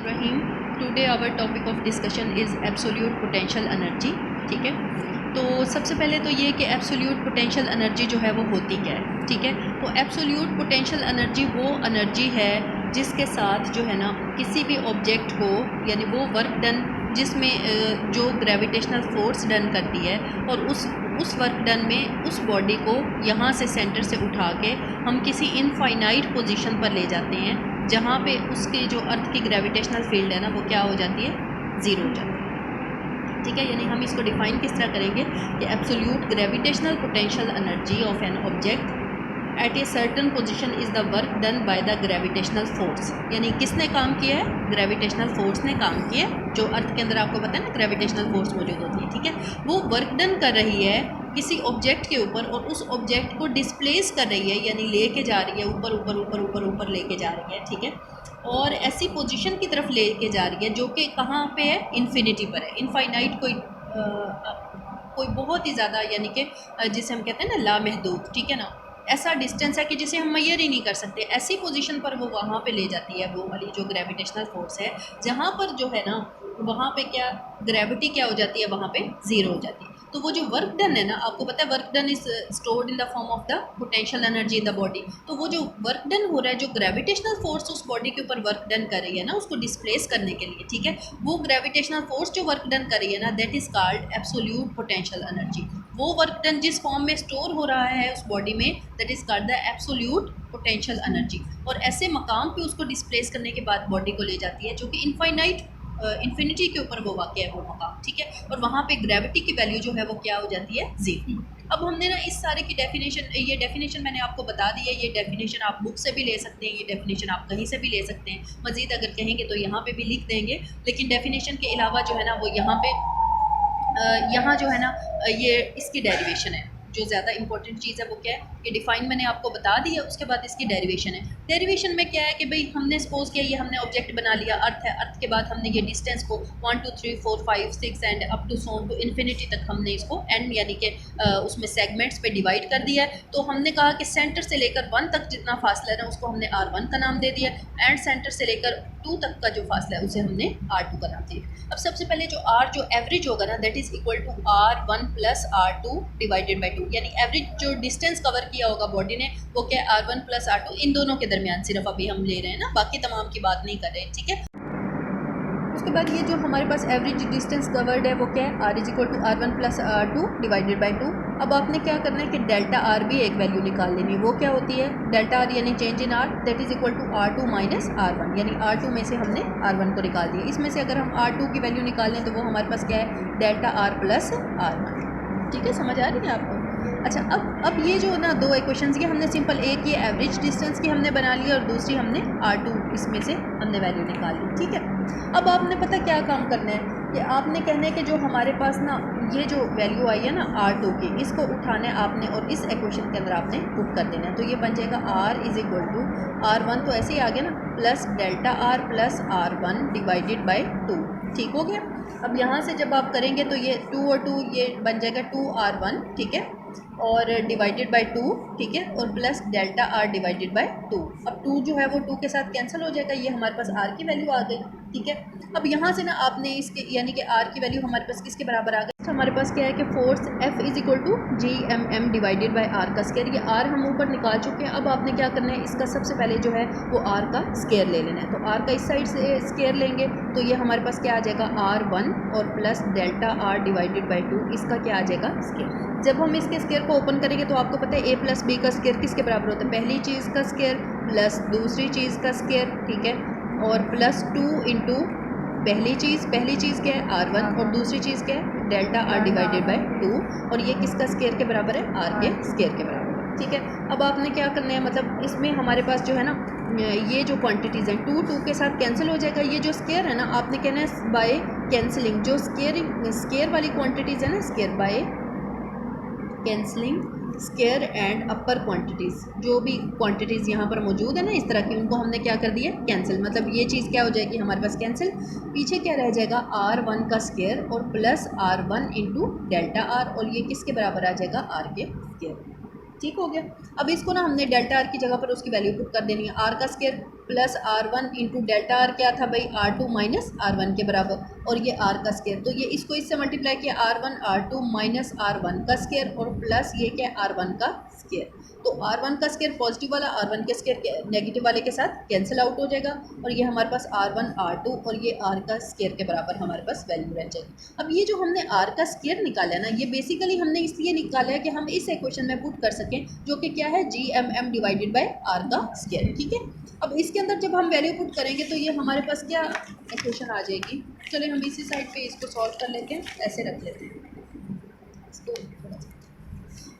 Rahim. Today our topic of discussion is absolute potential energy. ठीक है, तो सबसे पहले तो ये कि एब्सोल्यूट पोटेंशियल एनर्जी जो है वो होती क्या है। ठीक है, तो एब्सोल्यूट पोटेंशियल एनर्जी वो एनर्जी है जिसके साथ जो है ना किसी भी ऑब्जेक्ट को, यानी वो वर्क डन जिसमें जो ग्रेविटेशनल फोर्स डन करती है, और उस वर्क डन में उस बॉडी को यहाँ से सेंटर से उठा के हम किसी इनफाइनाइट पोजीशन पर ले जाते हैं, जहाँ पे उसकी जो अर्थ की ग्रेविटेशनल फील्ड है ना वो क्या हो जाती है, ज़ीरो हो जाती है। ठीक है, यानी हम इसको डिफाइन किस तरह करेंगे कि absolute gravitational potential energy of an object at a certain position is the work done by the gravitational force. यानी किसने काम किया है, ग्रेविटेशनल फोर्स ने काम किया है। जो अर्थ के अंदर आपको पता है ना ग्रेविटेशनल फोर्स मौजूद होती है। ठीक है, वो वर्क डन कर रही है किसी ऑब्जेक्ट के ऊपर, और उस ऑब्जेक्ट को डिस्प्लेस कर रही है, यानी लेके जा रही है ऊपर ऊपर ऊपर ऊपर ऊपर लेके जा रही है। ठीक है, और ऐसी पोजीशन की तरफ लेके जा रही है जो कि कहाँ पे है, इन्फिनिटी पर है। इनफाइनाइट कोई बहुत ही ज़्यादा, यानी कि जिसे हम कहते हैं ना लामहदूद, ठीक है ना, ऐसा डिस्टेंस है कि जिसे हम मैयर ही नहीं कर सकते। ऐसी पोजीशन पर वो वहाँ पे ले जाती है, वो वाली जो ग्रेविटेशनल फोर्स है, जहाँ पर जो है ना वहाँ पे क्या ग्रेविटी क्या हो जाती है, वहाँ पे ज़ीरो हो जाती है। तो वो जो वर्क डन है ना, आपको पता है work done is stored in the form of the potential energy in the body. तो वो जो वर्क डन हो रहा है, जो ग्रेविटेशनल फोर्स उस बॉडी के ऊपर वर्क डन कर रही है ना, उसको डिस्प्लेस करने के लिए, ठीक है, वो ग्रेविटेशनल फोर्स जो वर्क डन कर रही है ना, that is called absolute potential energy. वो वर्क डन जिस फॉर्म में स्टोर हो रहा है उस बॉडी में, that is called the absolute potential energy. और ऐसे मकाम पे उसको डिस्प्लेस करने के बाद बॉडी को ले जाती है जो कि इनफाइनाइट इन्फिनिटी के ऊपर वो वाक़ है वो मकाम। ठीक है, और वहाँ पे ग्रेविटी की वैल्यू जो है वो क्या हो जाती है, ज़ीरो। अब हमने ना इस सारे की डेफिनेशन, ये डेफिनेशन मैंने आपको बता दी है। ये डेफिनेशन आप बुक से भी ले सकते हैं, ये डेफिनेशन आप कहीं से भी ले सकते हैं। मज़ीद अगर कहेंगे तो यहाँ पे भी लिख देंगे, लेकिन डेफिनेशन के अलावा जो है ना वो यहाँ पे यहाँ जो है ना ये इसकी डेरिवेशन है। जो ज़्यादा इंपॉर्टेंट चीज़ है वो क्या है कि डिफाइन मैंने आपको बता दी है, उसके बाद इसकी डेरिवेशन है। डेरिवेशन में क्या है कि भाई हमने सपोज किया, ये हमने ऑब्जेक्ट बना लिया, अर्थ है, अर्थ के बाद हमने ये डिस्टेंस को 1 2 3 4 5 6 and up to so to infinity तक हमने इसको एंड यानी कि उसमें सेगमेंट्स पे डिवाइड कर दिया है। तो हमने कहा कि सेंटर से लेकर 1 तक जितना फासला है ना उसको हमने R1 का नाम दे दिया, एंड सेंटर से लेकर 2 तक का जो फासला है उसे हमने R2 का नाम दिया। अब सबसे पहले जो R जो एवरेज होगा ना, that is equal to R1 plus R2 divided by 2। यानी एवरेज जो डिस्टेंस कवर किया होगा बॉडी ने वो क्या है, R1 प्लस R2, इन दोनों के दरमियान सिर्फ अभी हम ले रहे हैं ना, बाकी तमाम की बात नहीं कर रहे हैं। ठीक है, उसके बाद ये जो हमारे पास एवरेज डिस्टेंस कवर्ड है वो क्या है, R is equal to R1 plus R2 divided by 2। अब आपने क्या करना है कि डेल्टा आर भी एक वैल्यू निकाल लेनी है। वो क्या होती है, डेल्टा आर यानी change in R, that is equal to R2 minus R1। यानी R2 में से हमने R1 को निकाल दिया। इसमें से अगर हम R2 की वैल्यू निकालें तो वो हमारे पास क्या है, डेल्टा आर प्लस R1। ठीक है, समझ आ रही है आपको। अच्छा, अब ये जो ना दो इक्वेशंस, ये हमने सिंपल, एक ये एवरेज डिस्टेंस की हमने बना ली और दूसरी हमने R2 इसमें से हमने वैल्यू निकाल ली। ठीक है, अब आपने पता क्या काम करना है कि आपने कहना है कि जो हमारे पास ना ये जो वैल्यू आई है ना R2 की, इसको उठाना है आपने और इस इक्वेशन के अंदर आपने पुट कर देना है। तो ये बन जाएगा R is equal to R1 तो ऐसे ही आ गया ना, plus delta R plus R1 divided by 2। ठीक हो गया। अब यहाँ से जब आप करेंगे तो ये 2 और 2 ये बन जाएगा 2R1, ठीक है, और डिवाइडेड बाई 2, ठीक है, और plus delta R divided by 2। अब 2 जो है वो 2 के साथ कैंसिल हो जाएगा, ये हमारे पास आर की वैल्यू आ गई। ठीक है, अब यहाँ से ना आपने इसके यानी कि आर की वैल्यू हमारे पास किसके बराबर आ गई, तो हमारे पास क्या है कि force F is equal to GMM divided by R का स्केयर। ये आर हम ऊपर निकाल चुके हैं। अब आपने क्या करना है, इसका सबसे पहले जो है वो आर का स्केयर ले लेना है। तो आर का इस साइड से स्केयर लेंगे तो ये हमारे पास क्या आ जाएगा, R1 और plus delta R divided by 2, इसका क्या आ जाएगा, स्केयर। जब हम इसके स्केयर को ओपन करेंगे तो आपको पता है A प्लस बी का स्केयर किसके बराबर होता है, पहली चीज़ का स्केयर प्लस दूसरी चीज़ का स्केयर। ठीक है, और प्लस 2 इंटू पहली चीज़ क्या है, R1, और दूसरी चीज़ क्या है, डेल्टा आर डिवाइडेड बाई 2, और ये किसका स्केयर के बराबर है, R के स्केयर के बराबर। ठीक है, अब आपने क्या करना है, मतलब इसमें हमारे पास जो है ना ये जो क्वांटिटीज़ हैं 2 2 के साथ कैंसिल हो जाएगा। ये जो स्केयर है ना, आपने कहना है बाय कैंसिलिंग जो स्केयर वाली क्वांटिटीज़ है ना, square by cancelling square and upper quantities, जो भी क्वांटिटीज़ यहाँ पर मौजूद है ना इस तरह की, उनको हमने क्या कर दिया, कैंसिल। मतलब ये चीज़ क्या हो जाएगी हमारे पास, कैंसिल। पीछे क्या रह जाएगा, R1 का स्केयर और plus R1 into delta are, और ये किसके बराबर आ जाएगा, R के स्केयर। ठीक हो गया। अब इसको ना हमने डेल्टा आर की जगह पर उसकी वैल्यू पुट कर देनी है, आर का square plus R one into delta R क्या था भाई, R two minus R one के बराबर, और ये आर का स्केयर, तो ये इसको इससे मल्टीप्लाई किया R one R two minus R one का स्केयर और प्लस ये क्या आर वन का स्केयर। तो आर वन का स्केयर पॉजिटिव वाला आर वन के स्केयर नेगेटिव वाले के साथ कैंसिल आउट हो जाएगा, और ये हमारे पास आर वन आर टू और ये आर का स्केयर के बराबर हमारे पास वैल्यू रह जाएगी। अब ये जो हमने आर का स्केयर निकाला है ना, ये बेसिकली हमने इसलिए निकाला है कि हम इस इक्वेशन में पुट कर सकें, जो कि क्या है G M M divided by R का स्केयर, ठीक है। अब इसके अंदर जब हम वैल्यू पुट करेंगे तो ये हमारे पास क्या इक्वेशन आ जाएगी। चलिए हम इसी साइड पे इसको सॉल्व कर लेते हैं, ऐसे रख लेते हैं इसको।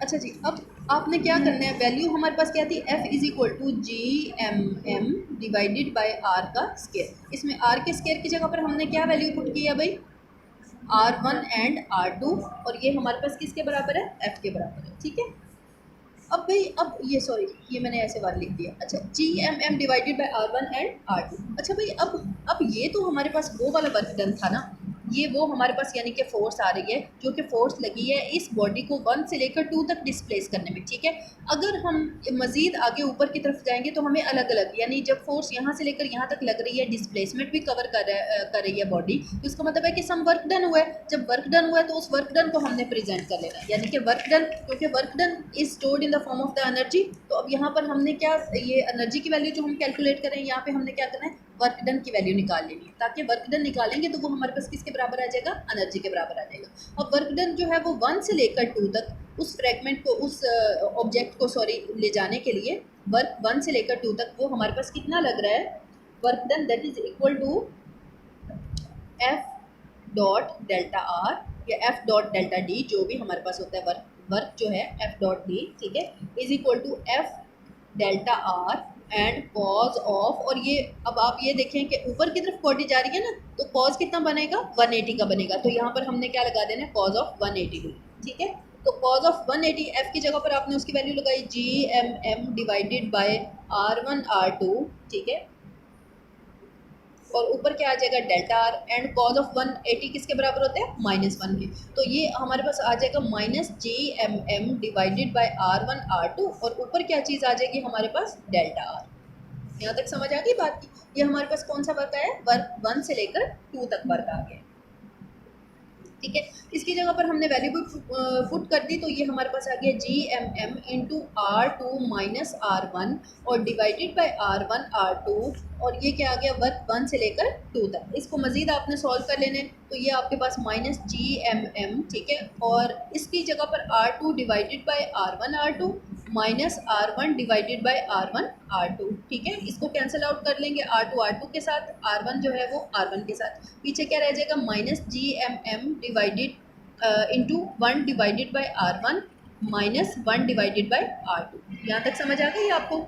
अच्छा जी, अब आपने क्या करना है, वैल्यू हमारे पास क्या थी, f is equal to G M M divided by R का स्केयर। इसमें आर के स्केयर की जगह पर हमने क्या वैल्यू पुट किया भाई, R1 एंड R2, और ये हमारे पास किसके बराबर है, f के बराबर है, ठीक है। अब भाई अब ये सॉरी ये मैंने ऐसे बार लिख दिया। अच्छा G M M divided by R1 and R2। अच्छा भाई अब ये तो हमारे पास वो वाला वर्क डन था ना, ये वो हमारे पास यानी कि फोर्स आ रही है जो कि फोर्स लगी है इस बॉडी को 1 से लेकर 2 तक डिस्प्लेस करने में, ठीक है। अगर हम मज़ीद आगे ऊपर की तरफ जाएंगे तो हमें अलग अलग, यानी जब फोर्स यहाँ से लेकर यहाँ तक लग रही है, डिस्प्लेसमेंट भी कवर कर रही है बॉडी, तो इसका मतलब है कि सम वर्क डन हुआ है। जब वर्क डन हुआ है तो उस वर्क डन को हमने प्रेजेंट कर लेना है, यानी कि वर्क डन, क्योंकि work done is stored in the form of the energy. तो अब यहाँ पर हमने क्या, ये एनर्जी की वैल्यू जो हम कैलकुलेट करें, यहाँ पे हमने क्या करना है, वर्क डन की वैल्यू निकाल लेनी है, ताकि वर्क डन निकालेंगे तो वो हमारे पास किसके बराबर आ जाएगा, एनर्जी के बराबर आ जाएगा। अब वर्क डन जो है वो 1 से लेकर 2 तक उस फ्रैगमेंट को, उस ऑब्जेक्ट को सॉरी ले जाने के लिए वर्क 1 से लेकर 2 तक वो हमारे पास कितना लग रहा है, work done that is equal to F dot delta R या एफ डॉट डेल्टा डी, जो भी हमारे पास होता है वर्क जो है एफ डॉट डी, ठीक है, is equal to F delta R and cos of, और ये अब आप ये देखें कि ऊपर की तरफ बॉडी जा रही है ना, तो कॉज कितना बनेगा, 180 का बनेगा। तो यहाँ पर हमने क्या लगा देना है, कॉज ऑफ 180, ठीक है। तो कॉज ऑफ 180 एफ की जगह पर आपने उसकी वैल्यू लगाई G M M divided by R1 R2, ठीक है, और ऊपर क्या आ जाएगा delta R, and cos of 180 किसके बराबर होते हैं, -1 के। तो ये हमारे पास आ जाएगा minus G M M divided by R1 R2, और ऊपर क्या चीज़ आ जाएगी हमारे पास, डेल्टा आर। यहाँ तक समझ आ गई बात की। ये हमारे पास कौन सा वर्क है, वर्क 1 से लेकर 2 तक वर्क आ गया, ठीक है। इसकी जगह पर हमने वैल्यू पुट कर दी, तो ये हमारे पास आ गया G M M into R2 minus R1 और डिवाइडेड बाय R1 R2, और ये क्या आ गया, वर्क 1 से लेकर 2 तक। इसको मज़ीद आपने सॉल्व कर लेने, तो ये आपके पास माइनस जी एम एम, ठीक है, और इसकी जगह पर R2 divided by R1 R2 minus R1 divided by R1 R2, ठीक है। इसको कैंसिल आउट कर लेंगे R2 R2 के साथ, R1 जो है वो R1 के साथ, पीछे क्या रह जाएगा, minus G M M divided into 1 divided by R1 minus 1 divided by R2। यहाँ तक समझ आ गई आपको,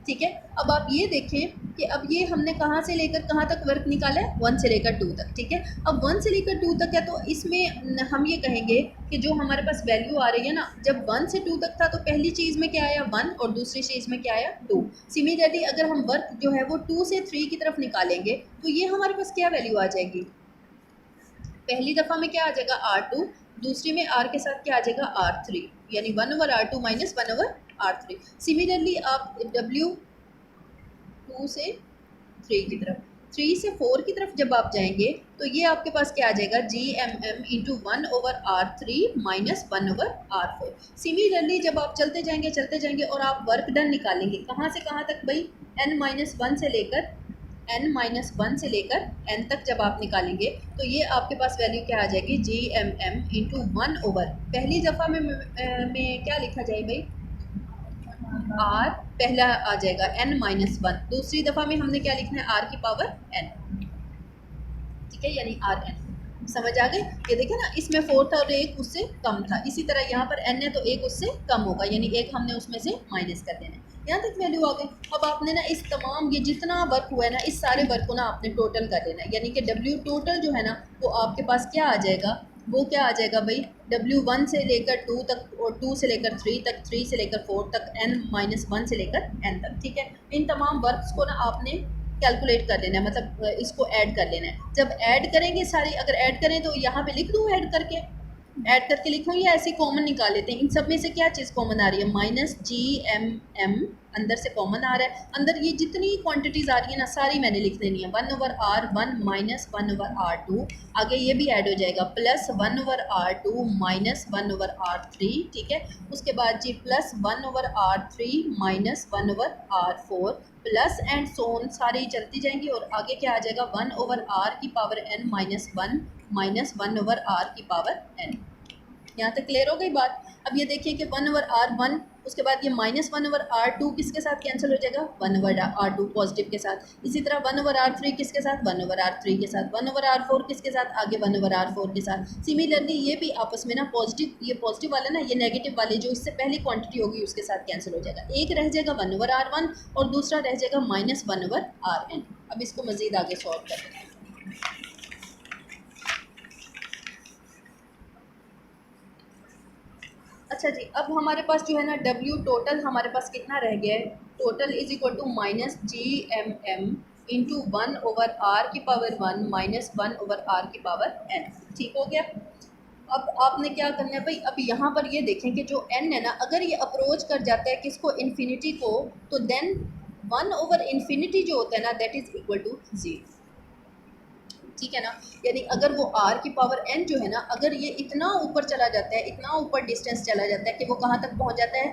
ठीक है। अब आप ये देखें कि अब ये हमने कहाँ से लेकर कहाँ तक वर्क निकाला है, 1 से लेकर 2 तक, ठीक है। अब 1 से लेकर 2 तक है, तो इसमें हम ये कहेंगे कि जो हमारे पास वैल्यू आ रही है ना, जब 1 से 2 तक था तो पहली चीज़ में क्या आया 1 और दूसरी चीज़ में क्या आया 2। सिमिलरली अगर हम वर्क जो है वो 2 से 3 की तरफ निकालेंगे तो ये हमारे पास क्या वैल्यू आ जाएगी, पहली दफ़ा में क्या आ जाएगा R2, दूसरी में R के साथ क्या आ जाएगा R3, यानी 1/R2 माइनस 1/R3। सिमिलरली आप W2 से 3 की तरफ, 3 से 4 की तरफ जब आप जाएंगे तो ये आपके पास क्या आ जाएगा, G M M into 1/R3 minus 1/R4। Similarly जब आप चलते जाएंगे और आप वर्क डन निकालेंगे, कहाँ से कहाँ तक भाई, n-1 से लेकर n तक जब आप निकालेंगे तो ये आपके पास वैल्यू क्या आ जाएगी, जी एम एम इंटू 1/, पहली दफ़ा में क्या लिखा जाए भाई, r पहला आ जाएगा n-1, दूसरी दफ़ा में हमने क्या लिखना है, r की पावर n, ठीक है, यानी Rn। समझ आ गए, ये देखिए ना, इसमें 4 था और एक उससे कम था, इसी तरह यहाँ पर n है तो एक उससे कम होगा, यानी एक हमने उसमें से माइनस कर देना है। यहाँ तक वैल्यू आ गई। अब आपने ना इस तमाम, ये जितना वर्क हुआ है ना, इस सारे वर्क को ना आपने टोटल कर देना है, यानी कि W टोटल जो है ना वो आपके पास क्या आ जाएगा, वो क्या आ जाएगा भाई, W1 से लेकर 2 तक और 2 से लेकर 3 तक, 3 से लेकर 4 तक, n-1 से लेकर n तक, ठीक है। इन तमाम वर्क्स को ना आपने कैलकुलेट कर लेना है, मतलब इसको ऐड कर लेना है। जब ऐड करेंगे सारी, अगर ऐड करें तो यहाँ पे लिख दूँ ऐड करके, ऐड करके लिखूँ या ऐसे कॉमन निकाल लेते हैं? इन सब में से क्या चीज़ कॉमन आ रही है? माइनस जी एम एम अंदर से कॉमन आ रहा है। अंदर ये जितनी क्वांटिटीज़ आ रही है ना, सारी मैंने लिख देनी है। 1/R1 माइनस 1/R2, आगे ये भी ऐड हो जाएगा, प्लस 1/R2 माइनस 1/R3, ठीक है। उसके बाद G plus 1/R3 minus 1/R4, plus and so on सारी चलती जाएंगी, और आगे क्या आ जाएगा? 1/R की power n minus 1 minus 1/R की पावर n। यहाँ तक क्लियर हो गई बात? अब ये देखिए कि 1/R1, उसके बाद ये माइनस 1/R2 किसके साथ कैंसिल हो जाएगा? 1/R2 पॉजिटिव के साथ। इसी तरह 1/R3 किसके साथ? 1/R3 के साथ। 1/R4 किसके साथ? आगे 1/R4 के साथ। सिमिलरली ये भी आपस में ना पॉजिटिव, ये पॉजिटिव वाला ना, ये नेगेटिव वाले जो इससे पहली क्वांटिटी होगी उसके साथ कैंसिल हो जाएगा। एक रह जाएगा 1/R1 और दूसरा रह जाएगा माइनस 1/Rn। अब इसको मजीद आगे सॉल्व कर लेते हैं। अच्छा जी, अब हमारे पास जो है ना W टोटल हमारे पास कितना रह गया है? Total is equal to minus G M M into 1/R की पावर 1 माइनस 1/R की पावर n। ठीक हो गया? अब आपने क्या करना है भाई? अब यहाँ पर ये देखें कि जो n है ना, अगर ये अप्रोच कर जाता है किसको? इन्फिनिटी को, तो देन 1/इन्फिनिटी जो होता है ना, दैट इज इक्वल टू 0। ठीक है ना? यानी अगर वो r की पावर n जो है ना, अगर ये इतना ऊपर चला जाता है, इतना ऊपर डिस्टेंस चला जाता है कि वो कहाँ तक पहुँच जाता है?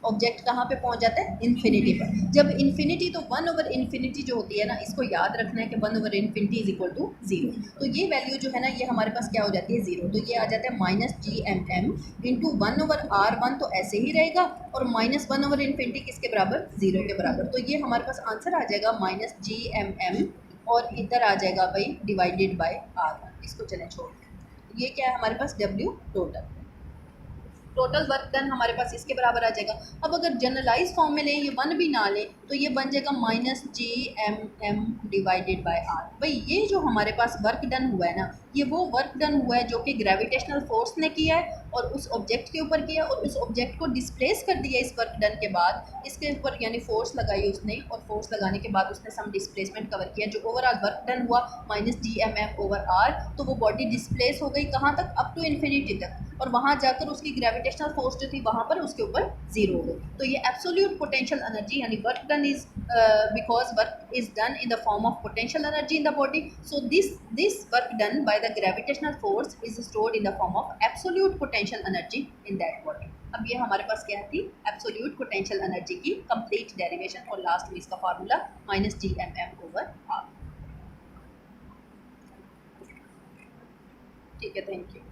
ऑब्जेक्ट कहाँ पे पहुँच जाता है? इन्फिनिटी पर। जब इन्फिनिटी, तो 1/इन्फिनिटी जो होती है ना, इसको याद रखना है कि 1/इन्फिनिटी इज इक्वल टू 0। तो ये वैल्यू जो है ना, ये हमारे पास क्या हो जाती है? 0। तो ये आ जाता है minus G M M into 1/R1, तो ऐसे ही रहेगा, और माइनस 1/इन्फिनिटी किसके बराबर? 0 के बराबर। तो ये हमारे पास आंसर आ जाएगा माइनस जी एम एम, और इधर आ जाएगा भाई डिवाइडेड बाय R1। इसको चलें छोड़ दें। ये क्या है हमारे पास? W total. Total work done हमारे पास इसके बराबर आ जाएगा। अब अगर जनरलाइज फॉर्म में लें, ये 1 भी ना लें, तो ये बन जाएगा minus G M M divided by R. भाई ये जो हमारे पास वर्क डन हुआ है ना, ये वो वर्क डन हुआ है जो कि ग्रेविटेशनल फोर्स ने किया है और उस ऑब्जेक्ट के ऊपर किया, और उस ऑब्जेक्ट को डिस्प्लेस कर दिया इस वर्क डन के बाद। इसके ऊपर यानी फोर्स लगाई उसने, और फोर्स लगाने के बाद उसने सम डिस्प्लेसमेंट कवर किया। जो ओवरऑल वर्क डन हुआ minus G M M over R, तो वो बॉडी डिस्प्लेस हो गई कहाँ तक? अप टू इन्फिनिटी तक, और वहाँ जाकर उसकी ग्रेविटेशनल फोर्स जो थी वहाँ पर उसके ऊपर 0 हो गई। तो ये एब्सोल्यूट पोटेंशियल एनर्जी, यानी work done is because work is done in the form of potential energy in the body, so this work done by the gravitational force is stored in the form of absolute potential energy in that body. अब ये हमारे पास क्या थी? Absolute potential energy की complete derivation, और last में इसका formula minus G M M over R. ठीक है, थैंक यू।